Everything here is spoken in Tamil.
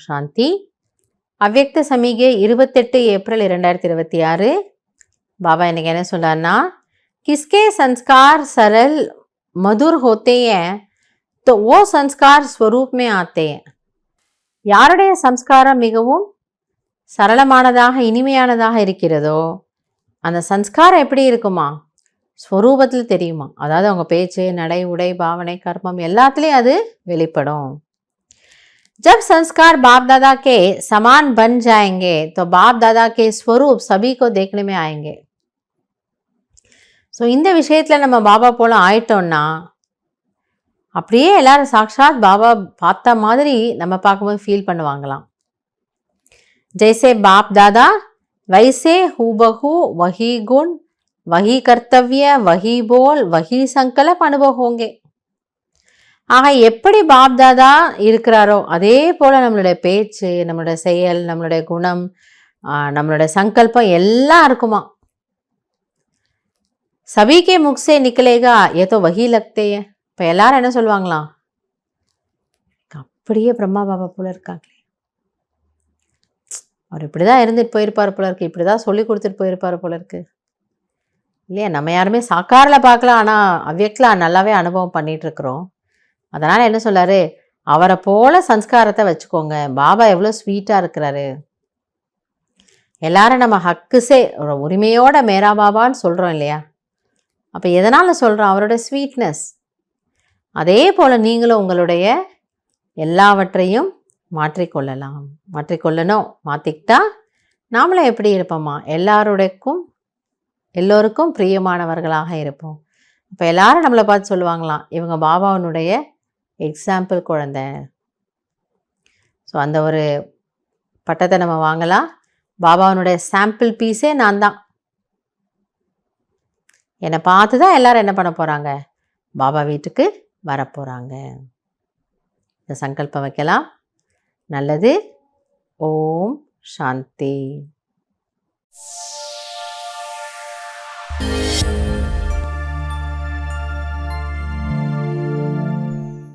சாந்தி. அவ்யக்த சமிகை 28 ஏப்ரல் 2026. பாபா இன்னைக்கு என்ன சொல்றாருன்னா, किसके संस्कार सरल मधुर होते हैं तो वो संस्कार स्वरूप में आते हैं. யாருடைய சம்ஸ்காரம் மிகவும் சரளமானதாக இனிமையானதாக இருக்கிறதோ அந்த சம்ஸ்காரம் எப்படி இருக்குமா, ஸ்வரூபத்தில் தெரியுமா. அதாவது அவங்க பேச்சு, நடை, உடை, பாவனை, கர்மம் எல்லாத்துலேயும் அது வெளிப்படும். जब संस्कार बाप दादा के समान बन जाएंगे तो बाप दादा के स्वरूप सभी को देखने में आएंगे. ஸோ இந்த விஷயத்தில் நம்ம பாபா போல ஆயிட்டோம்னா அப்படியே எல்லாரும் சாக்ஷாத் பாபா பார்த்த மாதிரி நம்ம பார்க்கும்போது ஃபீல் பண்ணுவாங்களாம். जैसे बाप दादा वैसे हूबहू वही गुण वही कर्तव्य वही बोल वही संकल्प अनुभव होंगे. ஆக எப்படி பாப் தாதா இருக்கிறாரோ அதே போல் நம்மளுடைய பேச்சு, நம்மளுடைய செயல், நம்மளுடைய குணம், நம்மளுடைய சங்கல்பம் எல்லாம் இருக்குமா. சபிக்கே முக்ஸே நிக்கலேகா ஏதோ வகி லக்தே. இப்போ எல்லாரும் என்ன சொல்லுவாங்களாம், அப்படியே பிரம்மா பாபா போல இருக்காங்களே, அவர் இப்படி தான் இருந்துட்டு போயிருப்பார் போல இருக்கு, இப்படி தான் சொல்லி கொடுத்துட்டு போயிருப்பார் போல இருக்கு இல்லையா. நம்ம யாருமே சாக்காரில் பார்க்கலாம், ஆனால் அவ்யக்தில் நல்லாவே அனுபவம் பண்ணிகிட்ருக்குறோம். அதனால் என்ன சொல்லாரு, அவரை போல சம்ஸ்காரத்தை வச்சுக்கோங்க. பாபா எவ்வளோ ஸ்வீட்டாக இருக்கிறாரு. எல்லாரும் நம்ம ஹக்குசே ஒரு உரிமையோட மேரா பாபான்னு சொல்கிறோம் இல்லையா. அப்போ எதனால் சொல்கிறோம், அவரோட ஸ்வீட்னஸ். அதே போல் நீங்களும் உங்களுடைய எல்லாவற்றையும் மாற்றிக்கொள்ளணும். மாற்றிக்கிட்டா நாமளும் எப்படி இருப்போமா, எல்லோருக்கும் பிரியமானவர்களாக இருப்போம். இப்போ எல்லாரும் நம்மளை பார்த்து சொல்லுவாங்களாம், இவங்க பாபாவனுடைய எக்ஸாம்பிள் குழந்தை. ஸோ அந்த ஒரு பட்டத்தை நம்ம வாங்கலாம். பாபாவனுடைய சாம்பிள் பீஸே நான் தான். என்னை பார்த்து தான் எல்லாரும் என்ன பண்ண போகிறாங்க, பாபா வீட்டுக்கு வரப்போகிறாங்க. இந்த சங்கல்பம் வைக்கலாம். நல்லது. ஓம் சாந்தி.